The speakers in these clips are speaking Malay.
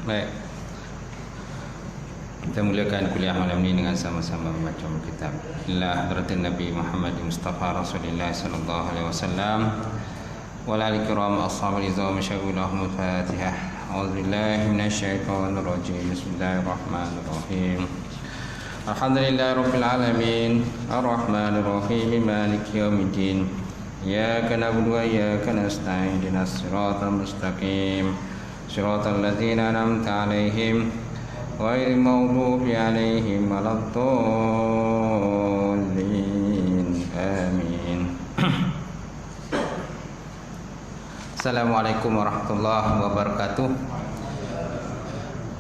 Baik, kita mulakan kuliah malam ini dengan sama-sama membaca kitab Ila Hadratin Nabi Muhammad Mustafa Rasulullah sallallahu alaihi wasallam wa ala alihi kiram ashabil izam syawilahum Fatihah. A'udzubillahi minasyaitonir rajim. Bismillahirrahmanirrahim. Alhamdulillahirabbil alamin arrahmanir rahim maliki yaumiddin. Iyyaka na'budu wa iyyaka nasta'in ihdinas siratal mustaqim. Shiratal ladzina an'amta 'alaihim ghairil maghdubi 'alaihim waladdallin. Amin. Assalamualaikum warahmatullahi wabarakatuh.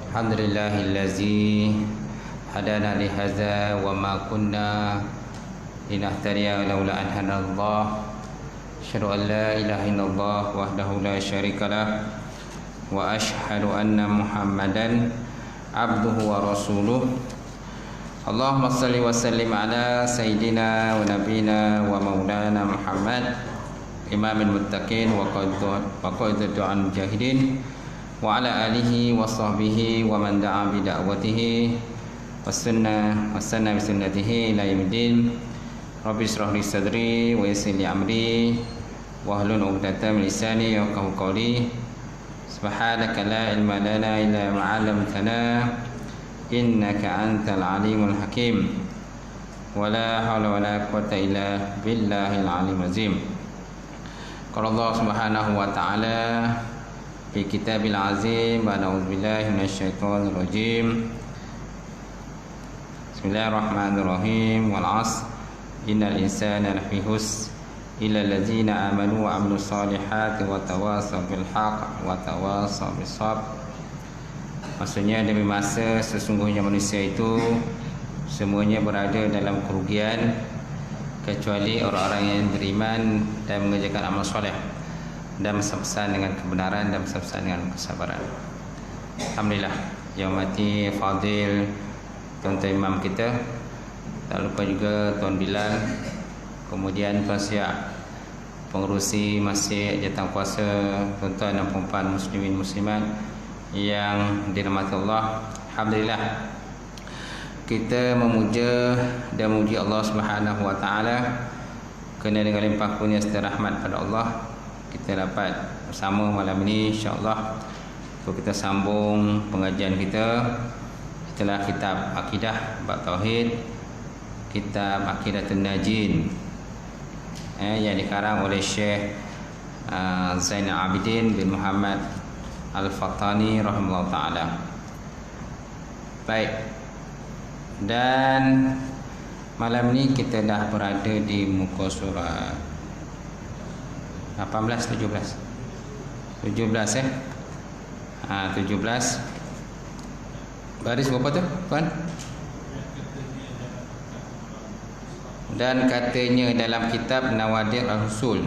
Alhamdulillahillazi hadana li hadza wa ma kunna linahtadiya laula an hadallah. Asyhadu an la ilaha illallah wahdahu la syarikalah wa ashhadu anna Muhammadan abduhu wa rasuluh. Allahumma salli wa sallim ala sayyidina wa nabina wa maulana Muhammad imamil muttaqin wa qaidatul mujahidin wa ala alihi wa sahbihi wa man da'a bi da'watihi was-sunnah was-sanna bi sunnatihi ila yaumiddin. Rabbi shrah li sadri wa yassir li amri wa hlul 'uqdatam min lisani yafqahu qawli. Subhanaka la ilma lana illa ma 'allamtana innaka antal alimul hakim. Wala haula wala quwwata illa billahil aliyyil azim. Qala Allah Subhanahu wa ta'ala fi kitabil azim wa na'udzu billahi minasyaitonir rajim. Bismillahirrahmanirrahim. Wal 'asr innal insana lafi khusr illa allazina amanu wa amilus solihati wa tawasaw bil haqq wa tawasaw bis sabr. Maksudnya demi masa sesungguhnya manusia itu semuanya berada dalam kerugian kecuali orang-orang yang beriman dan mengerjakan amal soleh dan bersama dengan kebenaran dan bersama dengan kesabaran. Alhamdulillah, yang mati fadil tuan-tuan imam kita, tak lupa juga Tuan Bilal, kemudian Tuan Siak, pengerusi masjid jatang kuasa, tuan-tuan dan puan muslimin muslimat yang dirahmati Allah. Alhamdulillah, kita memuja dan memuji Allah Subhanahu wa taala kerana dengan limpah kurnia serta rahmat pada Allah kita dapat bersama malam ini insya-Allah untuk kita sambung pengajian kita setelah kitab akidah bab tauhid, kitab Aqidatul Najin yang dikarang oleh Syekh Zainal Abidin bin Muhammad Al-Fattani rahimahullah ta'ala. Baik, dan malam ni kita dah berada di muka surat 18, 17 17 baris berapa tu tuan? Dan katanya dalam kitab Nawadir Al-Husul,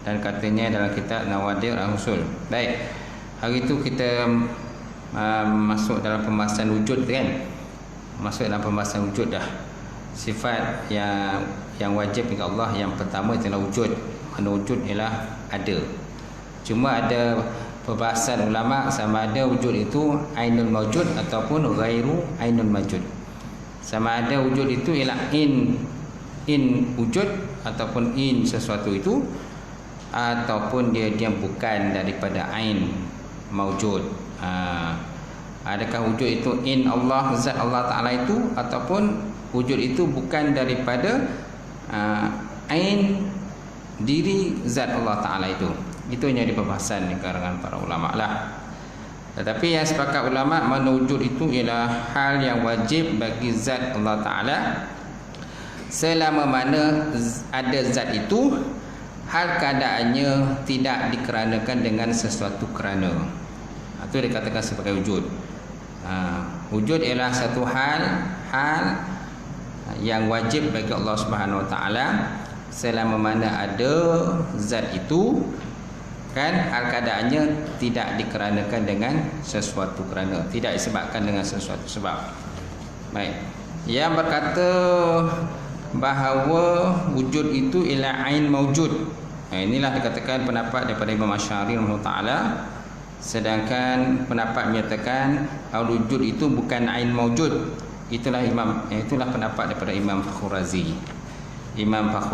Al-Husul. Baik, hari itu kita masuk dalam pembahasan wujud kan? Masuk dalam pembahasan wujud dah. Sifat yang wajib bagi Allah yang pertama ialah wujud. Kerana wujud ialah ada. Cuma ada perbahasan ulama sama ada wujud itu ainul mawjud ataupun ghairu ainul mawjud. Sama ada wujud itu ialah in wujud ataupun in sesuatu itu, ataupun dia bukan daripada ain mawjud. Adakah wujud itu in Allah, zat Allah Ta'ala itu, ataupun wujud itu bukan daripada ain diri zat Allah Ta'ala itu. Itu yang jadi pembahasan di kalangan para ulama lah. Tetapi yang sepakat ulama mana wujud itu ialah hal yang wajib bagi zat Allah Ta'ala selama mana ada zat itu, hal keadaannya tidak dikeranakan dengan sesuatu kerana. Itu dikatakan sebagai wujud. Wujud ialah satu hal yang wajib bagi Allah Subhanahu Wa Taala selama mana ada zat itu, kan, hal keadaannya tidak dikeranakan dengan sesuatu kerana, tidak disebabkan dengan sesuatu sebab. Baik, yang berkata bahawa wujud itu ialah ain maujud, inilah dikatakan pendapat daripada Imam Asy'ari rahimahullah taala. Sedangkan pendapat menyatakan al-wujud itu bukan ain maujud. Itulah pendapat daripada Imam Fakhr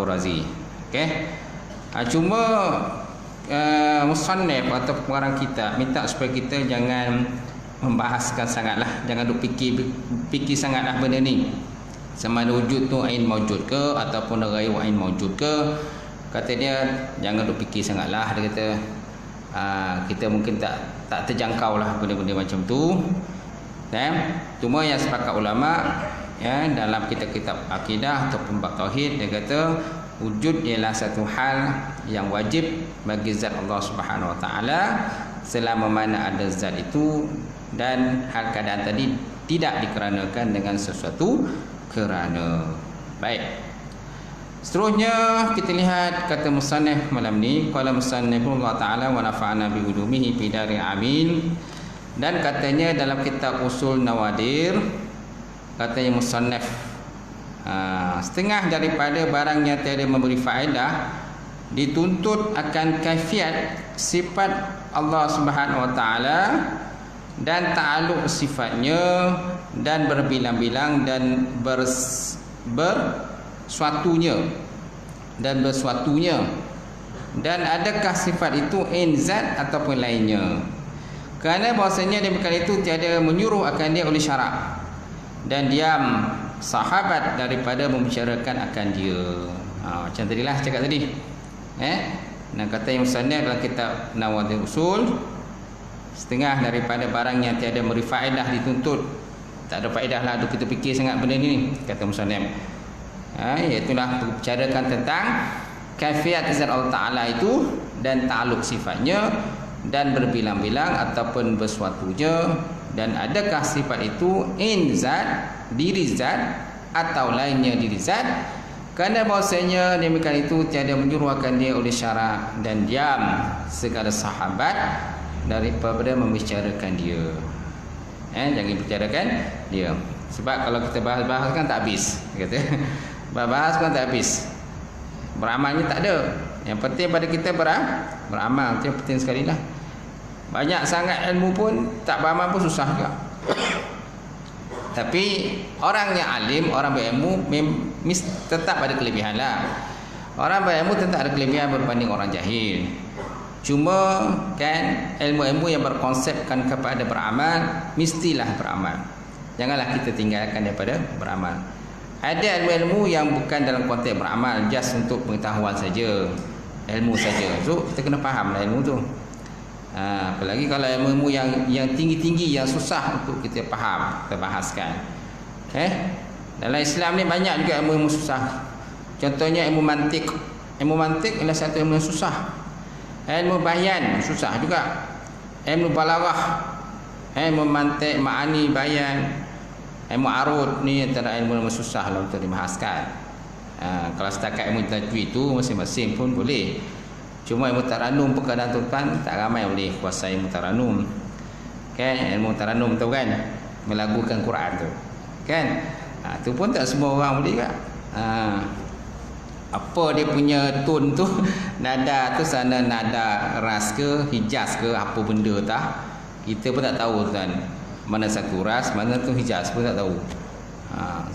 Razi. Okey. Cuma musannif atau pengarang kita minta supaya kita jangan membahaskan sangatlah, jangan duk fikir sangatlah benda ni. Sama ada wujud tu ain maujud ke ataupun ghairu ain maujud ke. Kata dia jangan duk fikir sangatlah, dia kata kita mungkin tak terjangkau lah benda-benda macam tu. Cuma yang sepakat ulama dalam kitab-kitab akidah ataupun bab tauhid, dia kata wujud ialah satu hal yang wajib bagi zat Allah Subhanahu Wa Taala selama mana ada zat itu, dan hal keadaan tadi tidak dikeranakan dengan sesuatu kerana. Baik. Seterusnya kita lihat kata musannif malam ni, qala musannifullah taala wa nafa'ana bi ulumihi fi daril amin. Dan katanya dalam kitab Usul Nawadir, katanya musannif, setengah daripada barang yang tiada memberi faedah dituntut akan kaifiat sifat Allah Subhanahu Wa Taala dan ta'alluq sifatnya dan berbilang-bilang dan bersuatunya dan adakah sifat itu zat ataupun lainnya. Kerana bahasanya demikian itu tiada menyuruh akan dia oleh syarak, dan diam sahabat daripada membicarakan akan dia. Macam tadilah cakap tadi. Nah, kata yang musannif dalam kitab Nawadir Usul, setengah daripada barang yang tiada memberi faedah dituntut. Tak ada faedah lah kita fikir sangat benda ni, kata musannif. Iaitulah bicarakan tentang kaifiat zat Allah Ta'ala itu dan ta'aluk sifatnya dan berbilang-bilang ataupun bersuatunya, dan adakah sifat itu zat, diri zat atau lainnya diri zat. Kerana bahasanya demikian itu tiada menyuruhkan dia oleh syarak, dan diam segala sahabat daripada membicarakan dia. Jangan bicarakan dia. Sebab kalau kita bahas-bahas kan tak habis, kata. Bahas kan tak habis. Beramalnya tak ada. Yang penting pada kita beramal. Itu yang penting sekali lah. Banyak sangat ilmu pun tak beramal pun susah juga. Tapi orang yang alim, orang berilmu tetap ada kelebihan lah. Orang berilmu tetap ada kelebihan berbanding orang jahil. Cuma kan ilmu-ilmu yang berkonsepkan kepada beramal, mestilah beramal. Janganlah kita tinggalkan daripada beramal. Ada ilmu-ilmu yang bukan dalam konteks beramal, just untuk pengetahuan saja, ilmu saja. So kita kena faham lah ilmu tu. Apalagi kalau ilmu-ilmu yang tinggi-tinggi, yang susah untuk kita faham, kita bahaskan. Dalam Islam ni banyak juga ilmu-ilmu susah. Contohnya ilmu mantik. Ilmu mantik adalah satu ilmu yang susah. Ilmu bayan susah juga. Ilmu balaghah, ilmu mantik, ma'ani, bayan, ilmu arud ni antara ilmu susah lah untuk dibahaskan. Kalau setakat ilmu tajwid tu masing-masing pun boleh. Cuma ilmu taranum perkataan tuan tak ramai boleh kuasai ilmu taranum. Kan ilmu taranum tu kan, melagukan Quran tu. Kan? Tu pun tak semua orang boleh juga. Apa dia punya tone tu, nada tu sana nada ras ke, hijaz ke, apa benda tak, kita pun tak tahu tuan. Mana satu ras, mana tu hijaz pun tak tahu.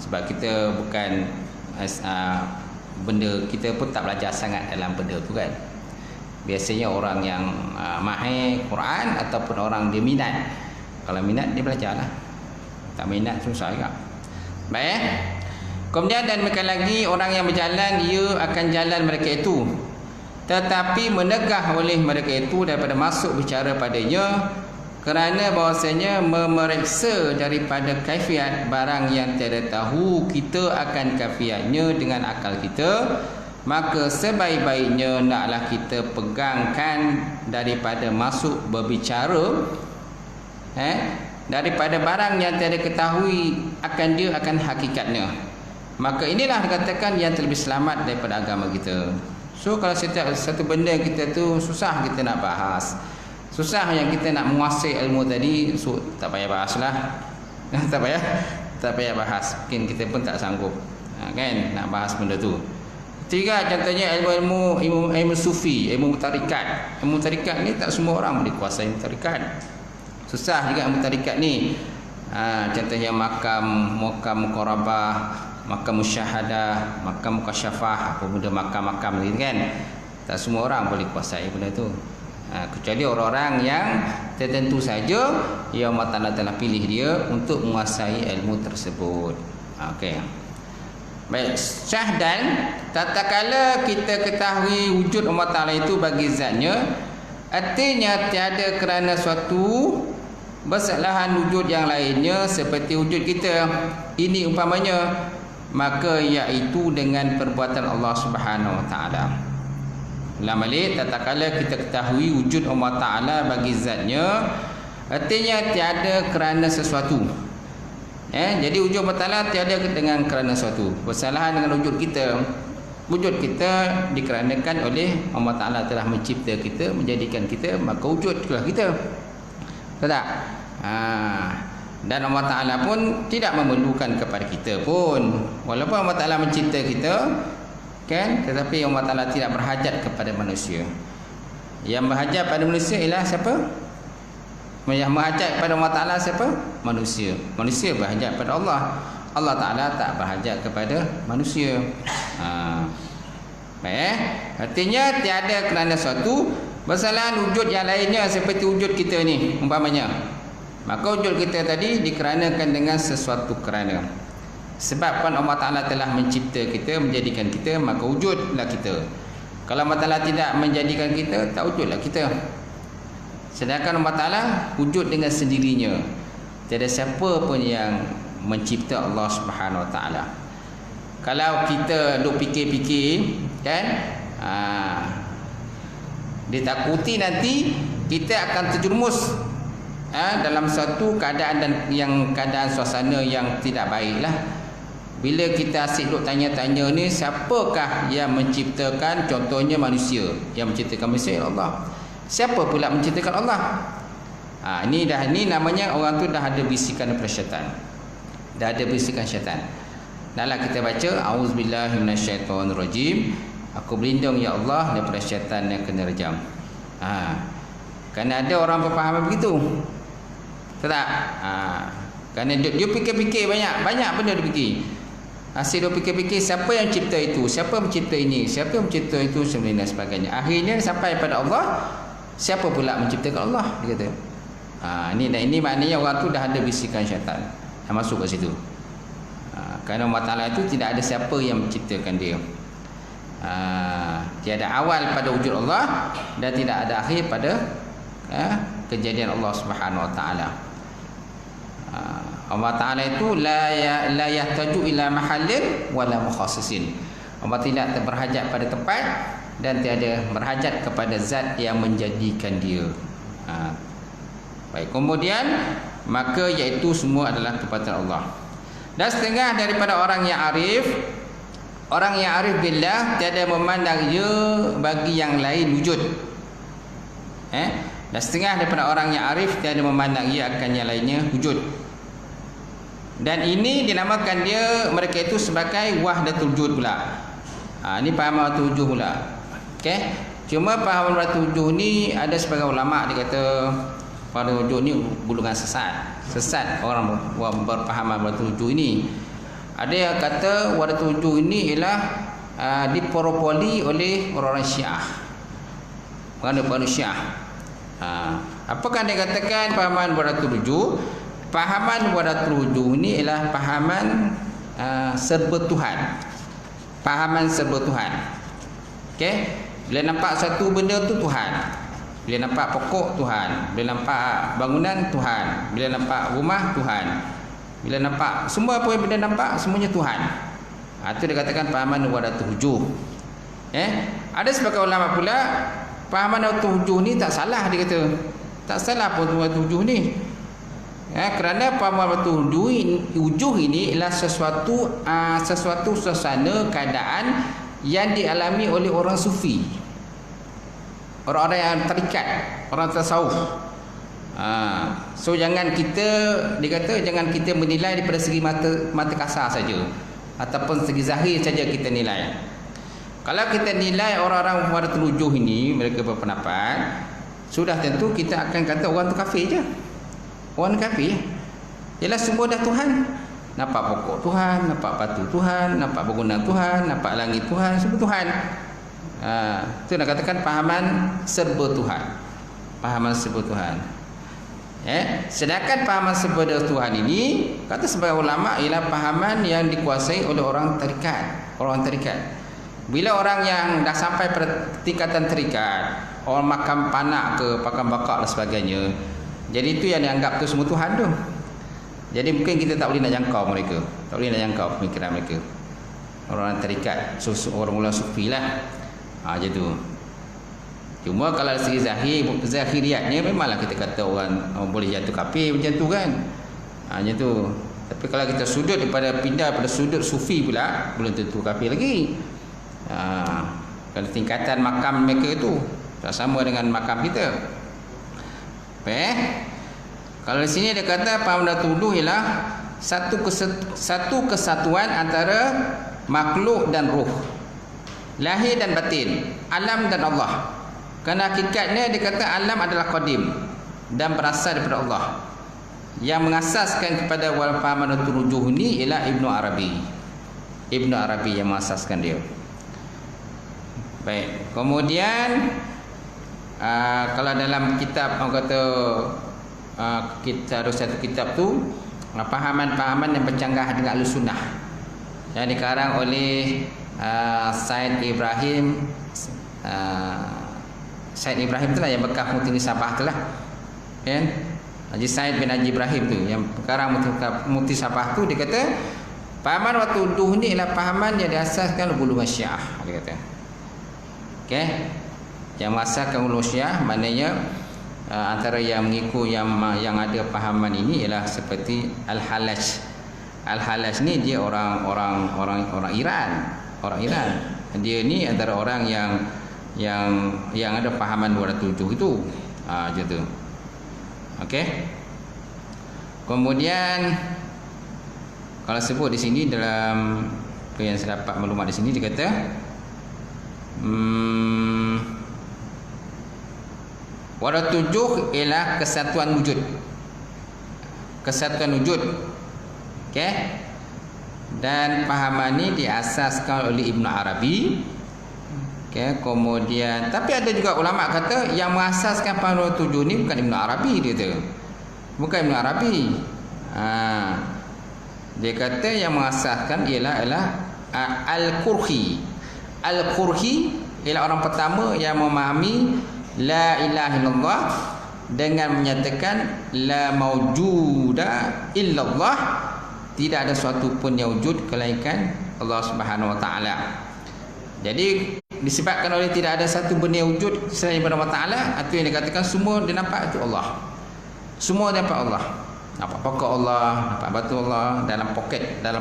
Sebab kita bukan benda, kita pun tak belajar sangat dalam benda tu kan. Biasanya orang yang mahir Quran ataupun orang dia minat. Kalau minat dia belajar lah. Tak minat susah juga. Baik. Kemudian dan mereka lagi orang yang berjalan, ia akan jalan mereka itu, tetapi menegah oleh mereka itu daripada masuk bicara padanya, kerana bahawasanya memeriksa daripada kaifiat barang yang tiada tahu kita akan kaifiatnya dengan akal kita, maka sebaik-baiknya naklah kita pegangkan daripada masuk berbicara daripada barang yang tiada ketahui akan dia akan hakikatnya. Maka inilah dikatakan yang terlebih selamat daripada agama kita. So kalau setiap satu benda kita tu susah kita nak bahas, susah yang kita nak menguasai ilmu tadi, so tak payah bahaslah. tak payah bahas. Mungkin kita pun tak sanggup kan nak bahas benda tu. Tiga, contohnya ilmu sufi, ilmu tarikat. Ilmu tarikat ni tak semua orang boleh kuasai ilmu tarikat. Susah juga ilmu tarikat ni. Contohnya makam muqarabah, makam musyahadah, makam mukasyafah, apa benda makam-makam ni kan. Tak semua orang boleh kuasai benda tu. Kecuali orang-orang yang tertentu saja yang Allah Ta'ala telah pilih dia untuk menguasai ilmu tersebut. Okey. Baik, syahdan, tatkala kita ketahui wujud Allah Ta'ala itu bagi zatnya, artinya tiada kerana suatu bersalahan wujud yang lainnya seperti wujud kita ini umpamanya, maka iaitu dengan perbuatan Allah Subhanahu Wa Ta'ala. Ulang balik, tatkala kita ketahui wujud Allah Ta'ala bagi zatnya, artinya tiada kerana sesuatu. Jadi wujud Allah Ta'ala tiada dengan kerana sesuatu. Bersalahan dengan wujud kita. Wujud kita dikeranakan oleh Allah Ta'ala telah mencipta kita, menjadikan kita, maka wujudlah kita. Betul tak? Dan Allah Ta'ala pun tidak memerlukan kepada kita pun. Walaupun Allah Ta'ala mencipta kita, kan, tetapi Allah Ta'ala tidak berhajat kepada manusia. Yang berhajat pada manusia ialah siapa? Yang berhajat kepada Allah Ta'ala siapa? Manusia. Manusia berhajat pada Allah. Allah Ta'ala tak berhajat kepada manusia. Baik. Artinya tiada kerana suatu bersalahan wujud yang lainnya seperti wujud kita ni umpamanya. Maka wujud kita tadi dikeranakan dengan sesuatu kerana. Sebabkan Allah Ta'ala telah mencipta kita, menjadikan kita, maka wujudlah kita. Kalau Allah Ta'ala tidak menjadikan kita, tak wujudlah kita. Sedangkan Allah Ta'ala wujud dengan sendirinya. Tiada siapa pun yang mencipta Allah Subhanahu Wa Ta'ala. Kalau kita duk fikir-fikir, kan, ditakuti nanti kita akan terjerumus dalam satu keadaan keadaan suasana yang tidak baiklah. Bila kita asyik duk tanya-tanya ni, siapakah yang menciptakan? Contohnya manusia. Yang menciptakan manusia ialah Allah. Siapa pula menciptakan Allah? Ini namanya orang tu dah ada bisikan daripada syaitan. Dah ada bisikan syaitan. Dahlah kita baca auzubillahi minasyaitonirrajim. Aku berlindung ya Allah daripada syaitan yang kena rejam. Kerana ada orang berfaham begitu. Tak? Kerana dia fikir-fikir banyak benda dia fikir. Asyik dia fikir-fikir siapa yang cipta itu, siapa mencipta ini, siapa yang mencipta itu, dan sebagainya. Akhirnya sampai pada Allah, siapa pula menciptakan Allah? Dia kata. Ini maknanya orang tu dah ada bisikan syaitan yang masuk ke situ. Kerana Allah Ta'ala itu tidak ada siapa yang menciptakan dia. Tiada awal pada wujud Allah dan tidak ada akhir pada kejadian Allah Subhanahu Wa Ta'ala. Allah Ta'ala itu la yahtaju ila mahallin wala mukhassisin. Allah tidak berhajat pada tempat dan tiada berhajat kepada zat yang menjadikan dia. Baik, kemudian maka iaitu semua adalah kepada Allah. Dan setengah daripada orang yang arif billah tiada memandang ia bagi yang lain wujud. Dan setengah daripada orang yang arif tiada memandang ia akan yang lainnya wujud. Dan ini dinamakan mereka itu sebagai wahdatul wujud pula. Ini paham wahdatul wujud pula. Okey. Cuma paham wahdatul wujud ni ada sebagai ulama dia kata wahdatul wujud ni golongan sesat orang berpahaman wahdatul wujud ini. Ada yang kata wahdatul wujud ini ialah diporopoli oleh orang-orang Syiah. Orang-orang Syiah. Apakah dia katakan pahaman wahdatul wujud? Pahaman wahdatul wujud ini ialah pahaman serba Tuhan. Pahaman serba Tuhan. Okey? Bila nampak satu benda tu Tuhan. Bila nampak pokok Tuhan, bila nampak bangunan Tuhan, bila nampak rumah Tuhan, bila nampak semua apa yang benda nampak semuanya Tuhan. Itu dikatakan pahaman wahdatul wujud. Ada sebagian ulama pula pahaman wahdatul wujud ni tak salah dia kata. Tak salah pun wahdatul wujud ni. Kerana pahaman wahdatul wujud ini ialah sesuatu suasana keadaan yang dialami oleh orang sufi. Orang-orang yang terikat, orang tasawuf. So jangan kita, dia kata jangan kita menilai daripada segi mata kasar saja ataupun segi zahir saja kita nilai. Kalau kita nilai orang-orang pada terujuh ini, mereka berpendapat, sudah tentu kita akan kata orang tu kafir je. Orang kafir. Ialah semua dah Tuhan. Nampak pokok Tuhan, nampak batu Tuhan, nampak bangunan Tuhan, nampak langit Tuhan, semua Tuhan. Itu nak katakan pahaman serba Tuhan. Pahaman serba Tuhan. Sedangkan pahaman serba Tuhan ini, kata sebagai ulama, ialah pahaman yang dikuasai oleh orang tarikat. Orang tarikat. Bila orang yang dah sampai pada tingkatan terikat, orang makam panak ke pakam bakar dan sebagainya, jadi itu yang dianggap tu semua Tuhan tu. Jadi mungkin kita tak boleh nak jangkau mereka, tak boleh nak jangkau pemikiran mereka. Orang terikat, orang ulama sufi lah, macam tu. Cuma kalau dari segi zahiriatnya, memanglah kita kata orang boleh jatuh kafir macam tu kan, macam tu. Tapi kalau kita sudut pindah pada sudut sufi pula, belum tentu kafir lagi. Kalau tingkatan makam mereka itu tak sama dengan makam kita. Kalau di sini dia kata pahaman tuduh ialah satu kesatuan antara makhluk dan ruh, lahir dan batin, alam dan Allah. Kerana hakikatnya dia kata alam adalah qadim dan berasal daripada Allah. Yang mengasaskan kepada wal pahaman tuduh ini ialah Ibnu Arabi. Ibnu Arabi yang mengasaskan dia. Baik, kemudian kalau dalam kitab orang kata kita ada satu kitab tu pahaman-pahaman yang bercanggah dengan Ahlussunnah yang dikarang oleh Said Ibrahim. Said Ibrahim itulah yang bekas Mufti Sabah itulah. Kan? Haji Said bin Haji Ibrahim tu yang sekarang Mufti Sabah tu, dia kata pahaman waktu duh ni ialah pahaman yang diasaskan oleh ulama Syiah, dia kata. Okey. Yang mengasaskan ulama Syiah maknanya antara yang mengikut yang ada pahaman ini ialah seperti Al-Halaj. Al-Halaj ni dia orang Iran, orang Iran. Dia ni antara orang yang ada pahaman 207 itu. Macam tu. Okey. Kemudian kalau sebut di sini dalam apa yang saya dapat maklumat di sini, dia kata Wara tujuh ialah kesatuan wujud. Kesatuan wujud. Okey. Dan pahaman ini diasaskan oleh Ibnu Arabi. Okey, kemudian tapi ada juga ulama kata yang mengasaskan pahaman tujuh ni bukan Ibnu Arabi, dia kata. Bukan Ibnu Arabi. Dia kata yang mengasaskan ialah Al-Qurhi. Al-Qurhi ialah orang pertama yang memahami la ilaha illallah dengan menyatakan la maujuda illallah, tidak ada sesuatu pun yang wujud melainkan Allah Subhanahu wa taala. Jadi disebabkan oleh tidak ada satu benda yang wujud selain daripada Allah taala, itu yang dikatakan semua dia nampak itu Allah. Semua dia nampak Allah. Nampak pokok Allah, nampak batu Allah, dalam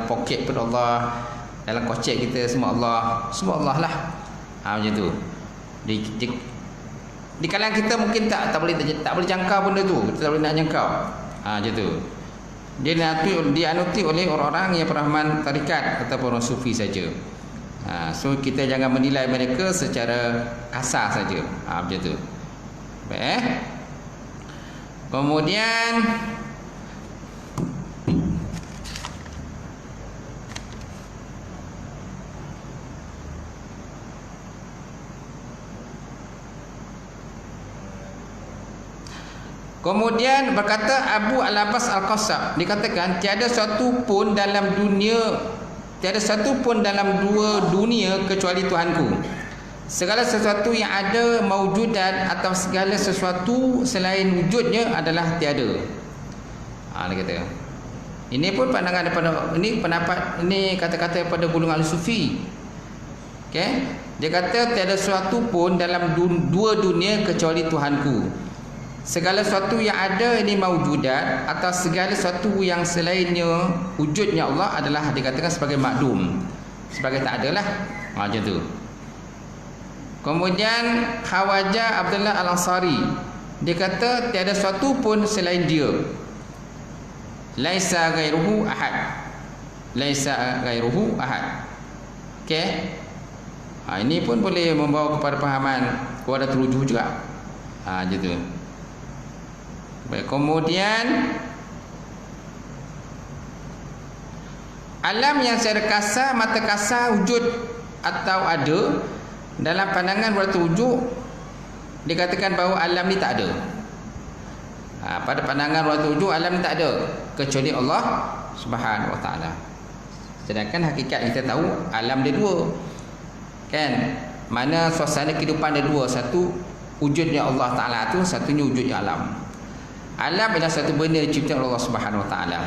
poket pun Allah, dalam kocek kita semua Allah, semua Allah lah. Macam tu. Di kalangan kita mungkin tak boleh jangkau benda tu, kita tak boleh nak jangkau. Macam tu. Dia dianuti oleh orang-orang yang pemahaman tarikat ataupun orang sufi saja. So kita jangan menilai mereka secara kasar saja. Macam tu. Baik. Kemudian berkata Abu Al-Abbas Al-Qassab, dikatakan tiada satu pun dalam dua dunia kecuali Tuhanku. Segala sesuatu yang ada maujudan atau segala sesuatu selain wujudnya adalah tiada. Dia kata. Ini pun pandangan daripada pendapat kata-kata daripada golongan Al-Sufi. Okey. Dia kata tiada sesuatu pun dalam dua dunia kecuali Tuhanku. Segala sesuatu yang ada ini maujudat atau segala sesuatu yang selainnya wujudnya Allah adalah dikatakan sebagai makdum, sebagai tak ada lah. Macam tu. Kemudian Khawaja Abdullah Al-Ansari, dia kata tiada sesuatu pun selain dia. Laisa ghairuhu ahad. Laisa ghairuhu ahad. Okey. Ini pun boleh membawa kepada pahaman wadatul wujud juga. Gitu. Baik, kemudian alam yang secara kasar, mata kasar wujud atau ada dalam pandangan wadatul wujud, dikatakan bahawa alam ni tak ada. Pada pandangan wadatul wujud, alam ni tak ada kecuali Allah Subhanahu Wa Taala. Sedangkan hakikat kita tahu alam dia dua. Kan? Mana suasana kehidupan ada dua. Satu wujudnya Allah Taala tu, satunya wujudnya alam. Alam adalah satu benda yang dicipta oleh Allah Subhanahu Wa Taala.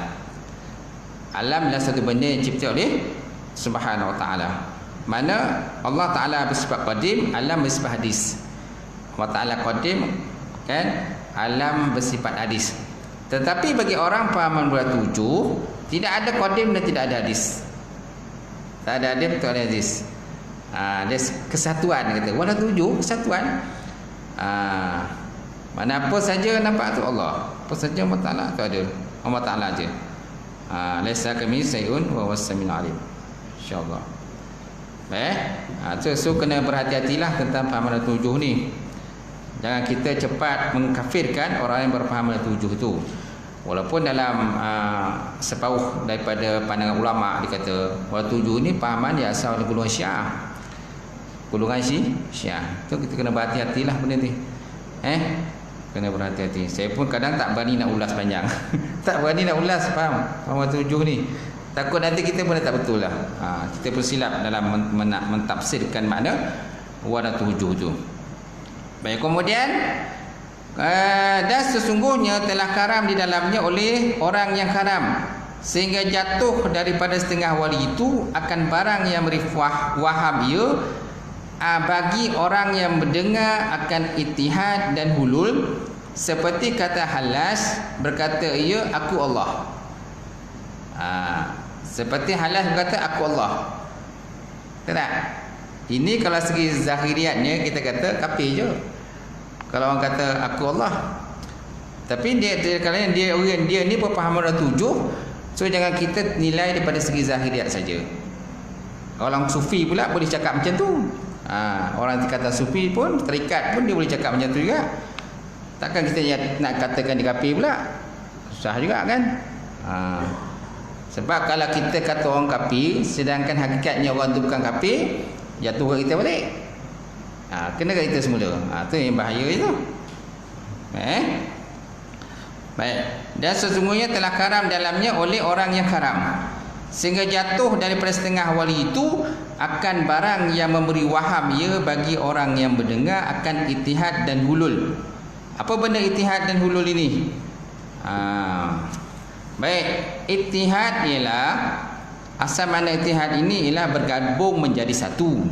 Alam adalah satu benda yang dicipta oleh Subhanahu Wa Taala. Mana Allah Taala bersifat qadim, alam bersifat hadis. Allah Taala qadim, kan? Alam bersifat hadis. Tetapi bagi orang pahaman wadatul wujud, tidak ada qadim dan tidak ada hadis. Tak ada qadim, tak ada hadis. Dia kesatuan, kata wadatul wujud, kesatuan. Mana apa saja nampak tu Allah, apa saja Allah Taala tu ada, Allah Taala aja. Laisa kami sayun wa wasamil alim. Insyaallah. So kena berhati-hatilah tentang pahaman wadatul wujud ni. Jangan kita cepat mengkafirkan orang yang berfaham wadatul wujud tu. Walaupun dalam separuh daripada pandangan ulama dikata wadatul wujud ni pahaman dia asal dari golongan Syiah. Golongan Syiah. Tu kita kena berhati-hatilah benda ni. Kena berhati-hati. Saya pun kadang tak berani nak ulas panjang. Tak berani nak ulas faham wadatul wujud ni. Takut nanti kita pun tak betul lah. Kita pun silap dalam mentafsirkan makna wadatul wujud tu. Baik, kemudian dan sesungguhnya telah karam di dalamnya oleh orang yang karam, sehingga jatuh daripada setengah wali itu akan barang yang beri waham ia bagi orang yang mendengar akan ittihad dan hulul, seperti kata Halas berkata ia aku Allah. Seperti Halas berkata aku Allah. Tak? Ini kalau segi zahiriatnya kita kata kafir je. Kalau orang kata aku Allah. Tapi dia kalau dia orang dia ni berpahaman wadatul wujud, so jangan kita nilai daripada segi zahiriat saja. Orang sufi pula boleh cakap macam tu. Orang kata sufi pun, terikat pun dia boleh cakap macam tu juga. Takkan kita nak katakan dia kafir pula. Susah juga kan? Sebab kalau kita kata orang kafir sedangkan hakikatnya orang tu bukan kafir, jatuh ke kita balik. Kena ke kita semula. Tu yang bahaya itu. Baik. Dan sesungguhnya telah karam dalamnya oleh orang yang karam, sehingga jatuh daripada setengah wali itu akan barang yang memberi waham ia bagi orang yang mendengar akan ittihad dan hulul. Apa benda ittihad dan hulul ini? Baik, ittihad ialah, asal makna ittihad ini ialah bergabung menjadi satu.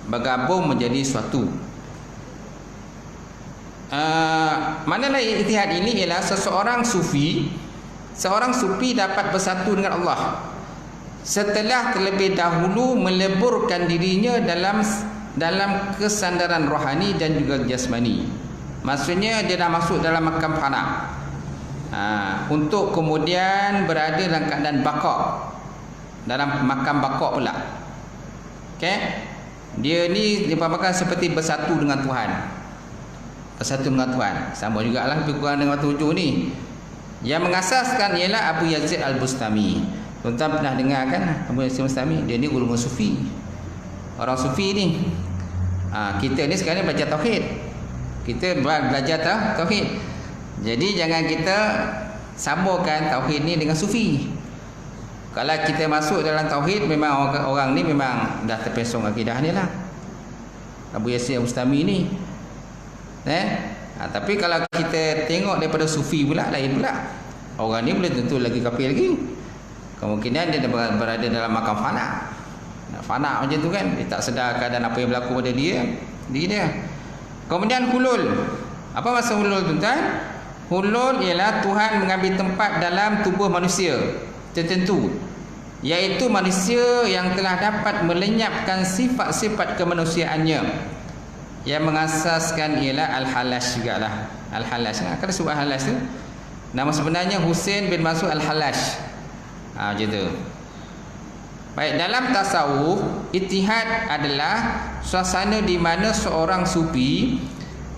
Bergabung menjadi suatu. Manalah ittihad ini ialah seorang sufi dapat bersatu dengan Allah setelah terlebih dahulu meleburkan dirinya dalam kesandaran rohani dan juga jasmani. Maksudnya dia dah masuk dalam makam fana, untuk kemudian berada dalam keadaan baqa', dalam makam baqa' pula. Okey, dia ni dipahamkan seperti bersatu dengan Tuhan. Bersatu dengan Tuhan. Sama jugalah lebih kurang dengan tujuh ni. Yang mengasaskan ialah Abu Yazid Al-Bustami. Tuan-tuan pernah dengar kan Abu Yazid Al-Bustami? Dia ni golongan sufi. Orang sufi ni. Kita ni sekarang belajar tauhid. Kita belajar tauhid. Jadi jangan kita sambungkan tauhid ni dengan sufi. Kalau kita masuk dalam tauhid, memang orang ni memang dah terpesong akidah ni lah. Abu Yazid Al-Bustami ni. Tapi kalau kita tengok daripada sufi pula, lain pula. Orang ni boleh tentu lagi kafir lagi. Kemungkinan dia berada dalam makam fana. Fana macam tu kan. Dia tak sedar keadaan apa yang berlaku pada diri dia. Kemudian hulul. Apa maksud hulul tuan-tuan? Hulul ialah Tuhan mengambil tempat dalam tubuh manusia tertentu, iaitu manusia yang telah dapat melenyapkan sifat-sifat kemanusiaannya. Yang mengasaskan ialah Al-Halash jugalah. Al-Halash. Kalau sebut Al-Halash tu, nama sebenarnya Husain bin Mas'ud Al-Halash. Macam tu. Baik, dalam tasawuf, ittihad adalah suasana di mana seorang sufi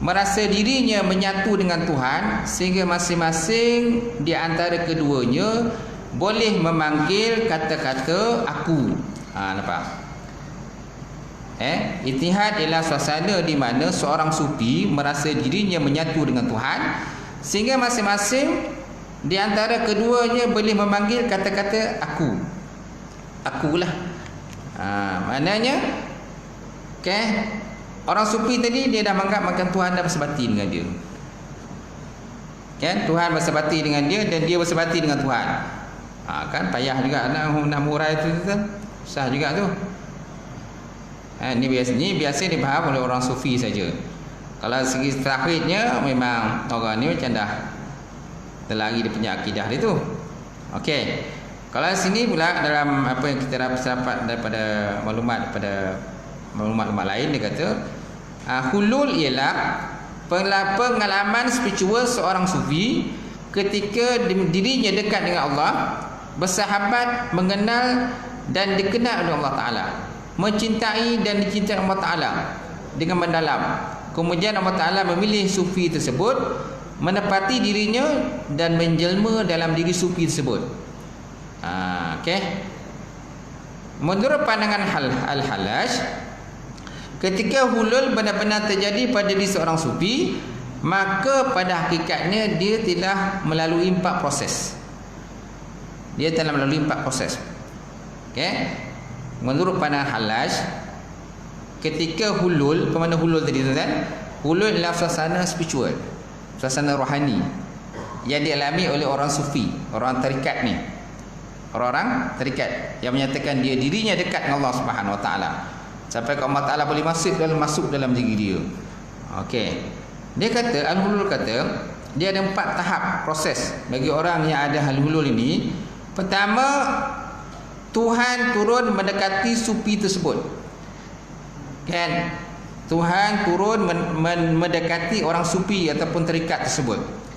merasa dirinya menyatu dengan Tuhan, sehingga masing-masing di antara keduanya boleh memanggil kata-kata aku. Nampak? Ittihad ialah suasana di mana seorang sufi merasa dirinya menyatu dengan Tuhan, sehingga masing-masing di antara keduanya boleh memanggil kata-kata aku. Akulah. Maknanya orang sufi tadi dia dah menganggap Tuhan dah bersebati dengan dia. Tuhan bersebati dengan dia dan dia bersebati dengan Tuhan. Kan payah juga nak murai itu susah juga tu. Ini biasa dipaham oleh orang sufi saja. Kalau segi tauhidnya memang orang ni macam dah terlari dia punya akidah dia tu. Okey. Kalau sini pula dalam apa yang kita dapat daripada maklumat lain, dia kata hulul ialah pengalaman spiritual seorang sufi ketika dirinya dekat dengan Allah, bersahabat, mengenal dan dikenal oleh Allah Ta'ala, mencintai dan dicintai Allah Ta'ala dengan mendalam. Kemudian Allah Ta'ala memilih sufi tersebut, menepati dirinya dan menjelma dalam diri sufi tersebut. Menurut pandangan Al-Hallaj, ketika hulul benar-benar terjadi pada diri seorang sufi, maka pada hakikatnya dia telah melalui 4 proses. Menurut pandangan Hallaj, ketika hulul, apa makna hulul tadi tu kan? Hulul adalah suasana spiritual, suasana rohani yang dialami oleh orang sufi, orang tarikat ni. Orang-orang tarikat yang menyatakan dirinya dekat dengan Allah Subhanahu Wa Taala, sampai ke Allah Taala boleh masuk dalam diri dia. Okey. Dia kata, Al-Hulul kata, dia ada 4 tahap proses bagi orang yang ada Al-Hulul ini. Pertama, Tuhan turun mendekati sufi tersebut. Tuhan turun mendekati orang sufi ataupun tarikat tersebut.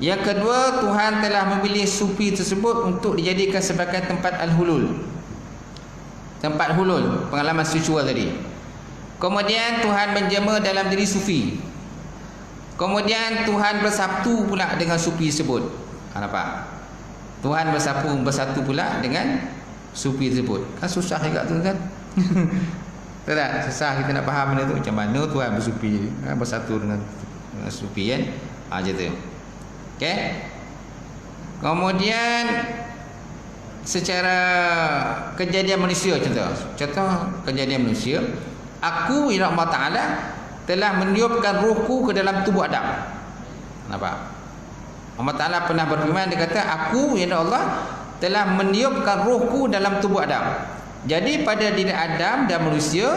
Yang kedua, Tuhan telah memilih sufi tersebut untuk dijadikan sebagai tempat al-hulul, tempat hulul, pengalaman spiritual tadi. Kemudian Tuhan menjema dalam diri sufi. Kemudian Tuhan bersatu pula dengan sufi tersebut. Nampak? Tuhan bersatu pula dengan sufi tersebut. Kan susah juga tu kan? Betul tak? Susah kita nak faham benda tu. Macam mana Tuhan bersufi, bersatu dengan sufi kan? Macam tu. Okey. Kemudian secara kejadian manusia, contoh kejadian manusia, aku ya Allah Taala telah meniupkan rohku ke dalam tubuh Adam. Nampak? Allah Taala pernah berfirman, dia kata aku ya Allah telah meniupkan rohku dalam tubuh Adam. Jadi pada diri Adam dan manusia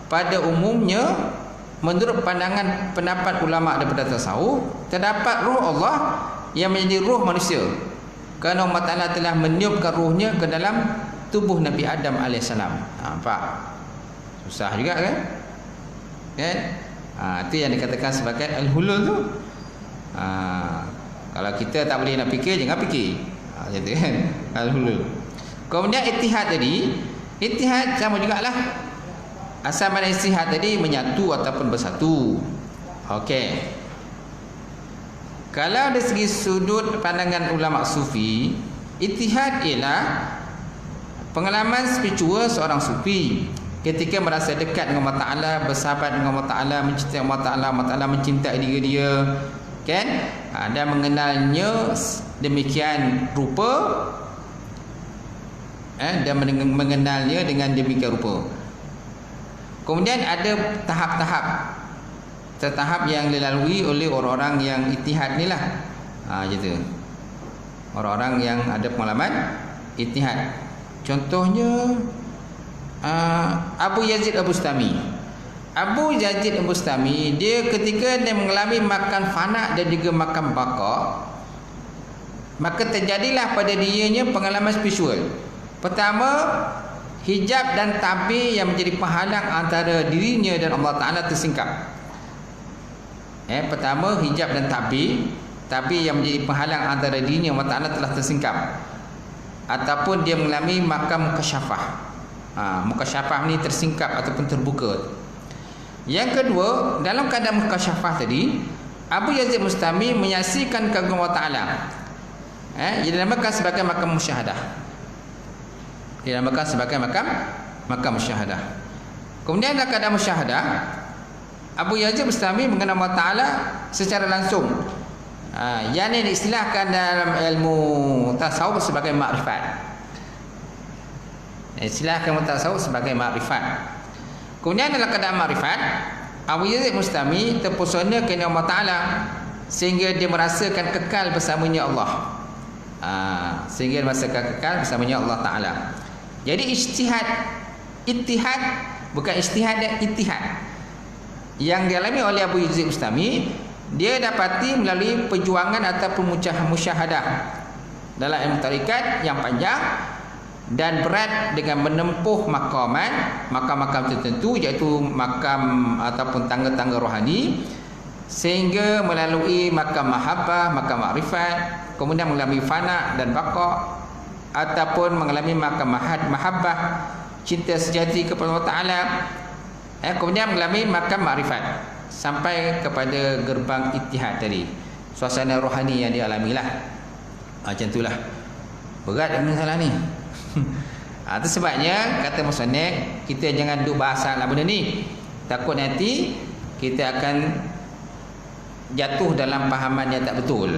pada umumnya, menurut pandangan pendapat ulama daripada tasawuf, terdapat roh Allah yang menjadi roh manusia, kerana Allah Ta'ala telah meniupkan rohnya ke dalam tubuh Nabi Adam AS. Nampak? Susah juga kan? Itu yang dikatakan sebagai al-hulul tu. Kalau kita tak boleh nak fikir, jangan fikir. Macam tu kan? Al-hulul. Kemudian ittihad tadi, ittihad sama jugalah. Asal mana ittihad tadi, menyatu ataupun bersatu. Okey. Kalau dari segi sudut pandangan ulama sufi, ittihad ialah pengalaman spiritual seorang sufi ketika merasa dekat dengan Allah Ta'ala, bersahabat dengan Allah Ta'ala, mencintai Allah Ta'ala, Allah Ta'ala mencintai diri dia, kan? Dan mengenalnya demikian rupa, dan mengenalnya dengan demikian rupa. Kemudian ada tahap yang dilalui oleh orang-orang yang ittihad ni lah. Gitu. Orang-orang yang ada pengalaman ittihad. Contohnya Abu Yazid Al-Bustami. Abu Yazid Al-Bustami, dia ketika dia mengalami makan fana dan juga makan baqa, maka terjadilah pada dirinya pengalaman spiritual. Pertama, hijab dan tabir yang menjadi penghalang antara dirinya dan Allah Ta'ala tersingkap. Pertama, hijab dan tabir yang menjadi penghalang antara dirinya dan Allah Ta'ala telah tersingkap. Ataupun dia mengalami makam kasyafah. Mukasyafah ni tersingkap ataupun terbuka. Yang kedua, dalam keadaan mukasyafah tadi, Abu Yazid Bustami menyaksikan keagungan Allah Ta'ala. Ia dinamakan sebagai makam musyahadah. Dinamakan sebagai makam musyahadah. Kemudian dalam keadaan musyahadah, Abu Yazid Bustami mengenal Allah Ta'ala secara langsung. Yang ini diistilahkan dalam ilmu tasawuf sebagai makrifat. Istilahkan ilmu tasawuf sebagai makrifat. Kemudian dalam keadaan makrifat, Abu Yazid Bustami terpesona kerana Allah Ta'ala sehingga dia merasakan kekal bersamanya Allah. Sehingga dia merasakan kekal bersamanya Allah Ta'ala. Jadi ittihad bukan ijtihad dan ittihad yang dialami oleh Abu Yazid Bustami, dia dapati melalui perjuangan ataupun musyahadah dalam ilmu tarikat yang panjang dan berat dengan menempuh makam-makam tertentu, iaitu makam ataupun tangga-tangga rohani, sehingga melalui makam mahabbah, makam makrifat, kemudian mengalami fana dan baqa, ataupun mengalami makam mahabbah, cinta sejati kepada Allah Ta'ala, kemudian mengalami makam makrifat sampai kepada gerbang ittihad tadi, suasana rohani yang dialamilah. Macam itulah. Berat dan masalah ni. Itu sebabnya kata musannif, kita jangan duk bahas lah benda ni, takut nanti kita akan jatuh dalam pahaman yang tak betul.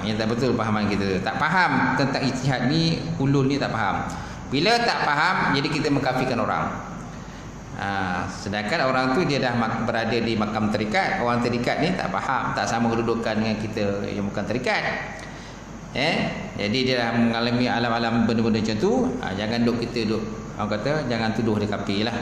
Yang tak betul pahaman kita, tak faham tentang ijtihad ni, ulul ni tak faham. Bila tak faham, jadi kita mengkafirkan orang. Sedangkan orang tu dia dah berada di makam terikat. Orang terikat ni tak faham, tak sama kedudukan dengan kita yang bukan terikat. Jadi dia dah mengalami alam-alam benda-benda macam tu. Jangan duk kita duk, orang kata jangan tuduh dia kafir lah.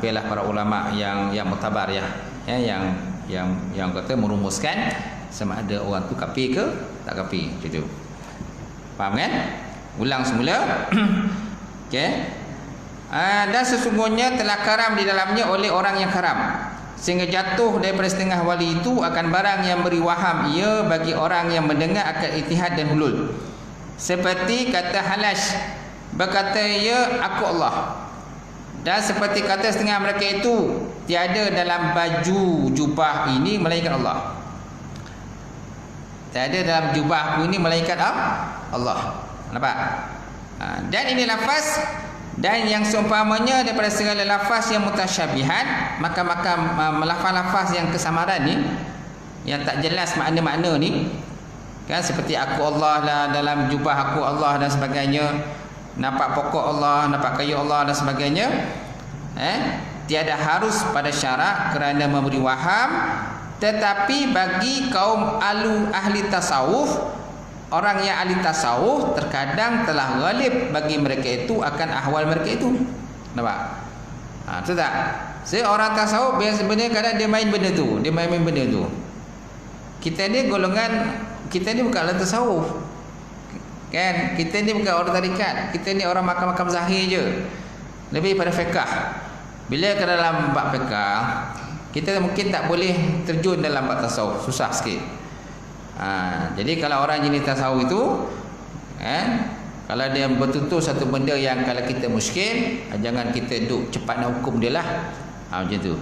Biarlah para ulama yang mutabar yang kata merumuskan sama ada orang tu kafir ke tak kafir, macam tu. Faham kan? Ulang semula. Okey. Dan sesungguhnya telah karam di dalamnya oleh orang yang karam, sehingga jatuh daripada setengah wali itu akan barang yang beri waham ia bagi orang yang mendengar akan ittihad dan hulul. Seperti kata Halash, berkata ia aku Allah. Dan seperti kata setengah mereka itu, tiada dalam baju jubah ini melainkan Allah. Tiada dalam jubah aku ini melainkan Allah. Nampak? Dan ini lafaz, dan yang seumpamanya daripada segala lafaz yang mutasyabihat, maka lafaz-lafaz yang kesamaran ni, yang tak jelas makna-makna ni, kan, seperti aku Allah lah, dalam jubah aku Allah dan sebagainya, nampak pokok Allah, nampak kayu Allah dan sebagainya, tiada harus pada syarak kerana memberi waham. Tetapi bagi kaum ahli tasawuf, orang yang ahli tasawuf, terkadang telah ghalib bagi mereka itu akan ahwal mereka itu. Nampak? Betul tak? Orang tasawuf biasa sebenarnya kadang dia main benda tu, dia main benda tu. Kita ni golongan, kita ni bukan ahli tasawuf, kan? Kita ni bukan orang tarikat, kita ni orang makam-makam zahir je, lebih pada fiqh. Bila ke dalam bab fiqh, kita mungkin tak boleh terjun dalam bab tasawuf, susah sikit. Jadi kalau orang jenis tasawuf itu, kalau dia bertutur satu benda yang kalau kita muskil, jangan kita duk cepat nak hukum dia lah. Macam tu.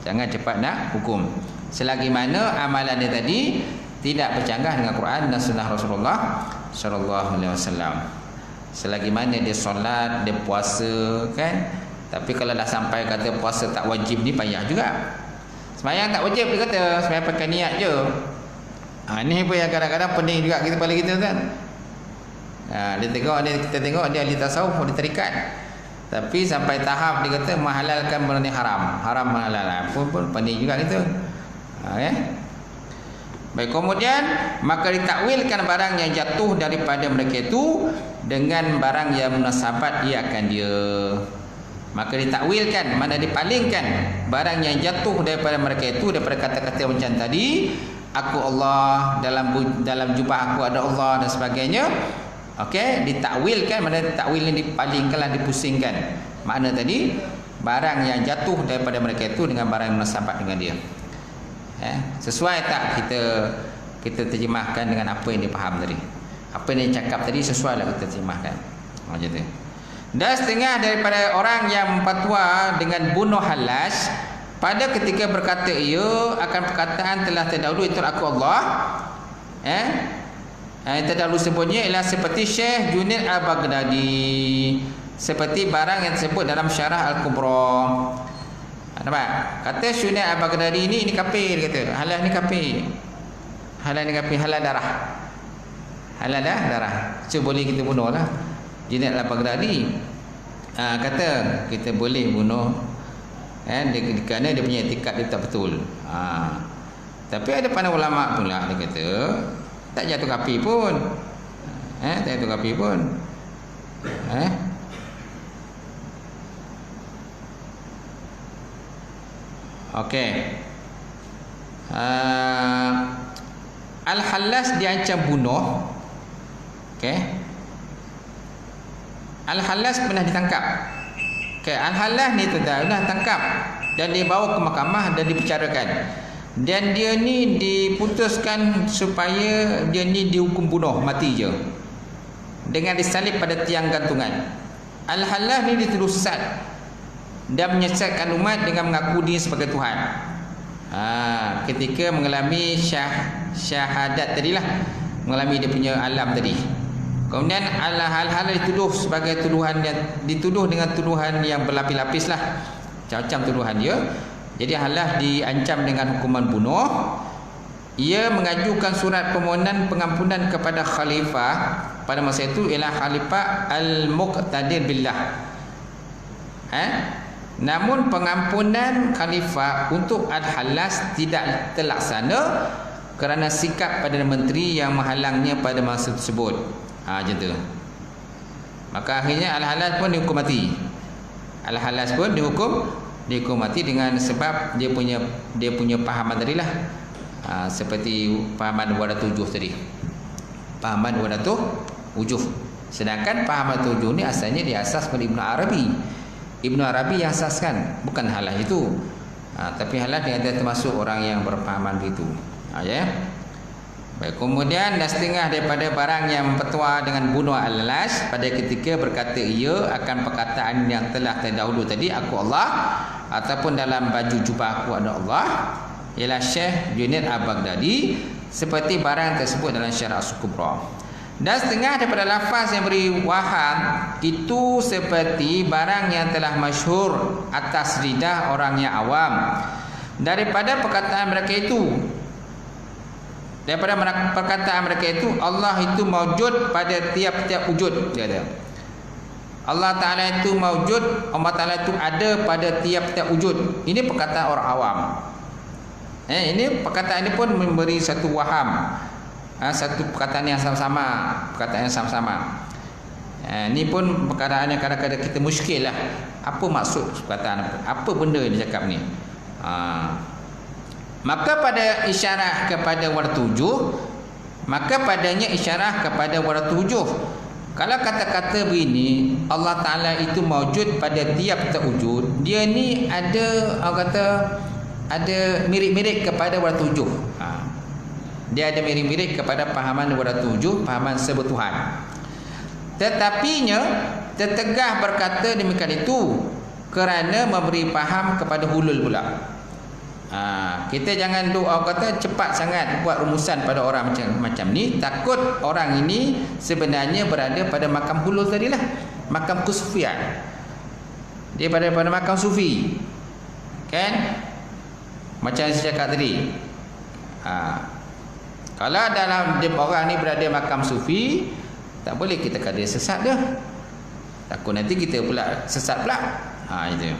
Jangan cepat nak hukum. Selagi mana amalan dia tadi tidak bercanggah dengan Quran dan sunnah Rasulullah sallallahu alaihi wasallam. Selagi mana dia solat, dia puasa, kan? Tapi kalau dah sampai kata puasa tak wajib ni, payah juga. Sembahyang tak wajib, dia kata sembahyang pakai niat je. Ni pun yang kadang-kadang pening juga kita, kepala kita kan. Kita tengok dia ahli tasawuf, dia terikat, tapi sampai tahap dia kata menghalalkan benda ni haram menghalal, pun pening juga kita. Baik, kemudian maka ditakwilkan barang yang jatuh daripada mereka itu dengan barang yang munasabat ia akan dia. Maka ditakwilkan, mana dipalingkan barang yang jatuh daripada mereka itu, daripada kata-kata macam tadi, aku Allah, dalam jubah aku ada Allah dan sebagainya. Okey, ditakwilkan, mana takwil ini dipalingkanlah, dipusingkan. Makna tadi barang yang jatuh daripada mereka itu dengan barang yang munasabat dengan dia. Sesuai tak kita terjemahkan dengan apa yang dia faham tadi? Apa yang dia cakap tadi sesuai lah kita terjemahkan. Macam tu. Dan setengah daripada orang yang memfatwa dengan bunuh halas pada ketika berkata ia akan perkataan telah terdahulu itu aku Allah. Yang terdahulu sebutnya ialah seperti Syekh Junaid Al-Baghdadi, seperti barang yang disebut dalam Syarah Al-Kubra. Nampak? Kata Junaid Al-Baghdadi ini kafir, kata. Halal ni kafir. Halal ni kafir, halal darah. Halal darah. So boleh kita bunuh lah. Junaid Al-Baghdadi kata kita boleh bunuh kerana dia punya etikat dia tak betul. Tapi ada para ulama pula dia kata tak jatuh kafir pun. Tak jatuh kafir pun. Okey. Al-Hallas diancam bunuh. Okey. Al-Hallas pernah ditangkap. Okay, Al-Hallas ni tuan-tuan dah tangkap dan dibawa ke mahkamah dan dibicarakan. Dan dia ni diputuskan supaya dia ni dihukum bunuh mati je. Dengan disalib pada tiang gantungan. Al-Hallas ni dituduh sesat dan menyesatkan umat dengan mengaku diri sebagai Tuhan. Ketika mengalami syahadat tadilah, mengalami dia punya alam tadi. Kemudian hal-hal dituduh sebagai tuduhan yang dituduh dengan tuduhan yang berlapis-lapis lah, macam-macam tuduhan dia. Jadi Hallas diancam dengan hukuman bunuh. Ia mengajukan surat permohonan pengampunan kepada khalifah pada masa itu ialah Khalifah Al-Muqtadir Billah. Namun pengampunan khalifah untuk Al-Hallas tidak terlaksana kerana sikap pada menteri yang menghalangnya pada masa tersebut. Macam tu. Maka akhirnya Al-Hallas pun dihukum mati. Al-Hallas pun dihukum mati dengan sebab dia punya pahaman tadilah. Seperti pahaman Wadatujuh tadi. Pahaman Wadatujuh. Sedangkan pahaman tujuh ni asalnya diasas oleh Ibn Arabi. Ibn Arabi yang asaskan, bukan Hallas itu. Tapi Hallas dia termasuk orang yang berpahaman begitu. Ya. Baik, kemudian dan setengah daripada barang yang memfatwa dengan bunuh Al-Hallas pada ketika berkata ia akan perkataan yang telah terdahulu tadi aku Allah, ataupun dalam baju jubah aku ada Allah, ialah Syekh Junaid Al-Baghdadi, seperti barang tersebut dalam Syarah Al-Kubra. Dan setengah daripada lafaz yang beri waham itu seperti barang yang telah masyhur atas lidah orang yang awam daripada perkataan mereka itu. Daripada perkataan mereka itu, Allah itu maujud pada tiap-tiap wujud, dia kata. Allah Ta'ala itu maujud, Allah Ta'ala itu ada pada tiap-tiap wujud. Ini perkataan orang awam. Ini perkataan ini pun memberi satu waham, satu perkataan yang sama-sama. Ini pun perkataan yang kadang-kadang kita muskil lah. Apa maksud perkataan apa benda yang dia cakap ni? Maka pada isyarat kepada waratujuh, maka padanya isyarat kepada waratujuh. Kalau kata-kata begini, Allah Ta'ala itu maujud pada tiap-tiap wujud, dia ni ada, orang kata ada mirip-mirip kepada waratujuh. Dia ada mirip-mirip kepada pahaman waratujuh, pahaman sebut Tuhan. Tetapinya tertegah berkata demikian itu kerana memberi faham kepada hulul pula. Kita jangan kata cepat sangat buat rumusan pada orang macam ni. Takut orang ini sebenarnya berada pada makam hulul tadilah, makam kusufian. Dia pada makam sufi, kan? Macam saya cakap tadi. Kalau dalam orang ni berada makam sufi, tak boleh kita kata dia sesat dah. Takut nanti kita pula sesat pula. Itu.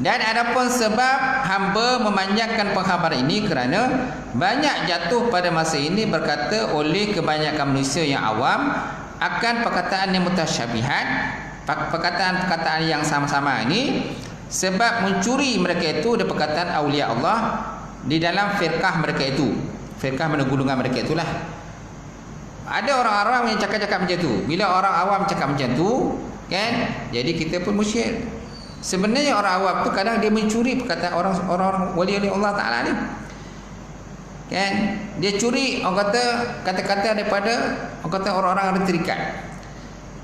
Dan adapun sebab hamba memanjangkan pengkhabaran ini kerana banyak jatuh pada masa ini berkata oleh kebanyakan manusia yang awam akan perkataan yang mutasyabihat, perkataan-perkataan yang sama-sama ini, sebab mencuri mereka itu dari perkataan awliya Allah di dalam firqah mereka itu, firqah mana gulungan mereka itulah. Ada orang-orang yang cakap-cakap macam tu. Bila orang awam cakap macam tu, kan, jadi kita pun musyrik. Sebenarnya orang awam tu kadang dia mencuri perkataan orang-orang wali-wali Allah Ta'ala ni, kan. Dia curi orang kata kata-kata daripada orang kata orang-orang yang terikat.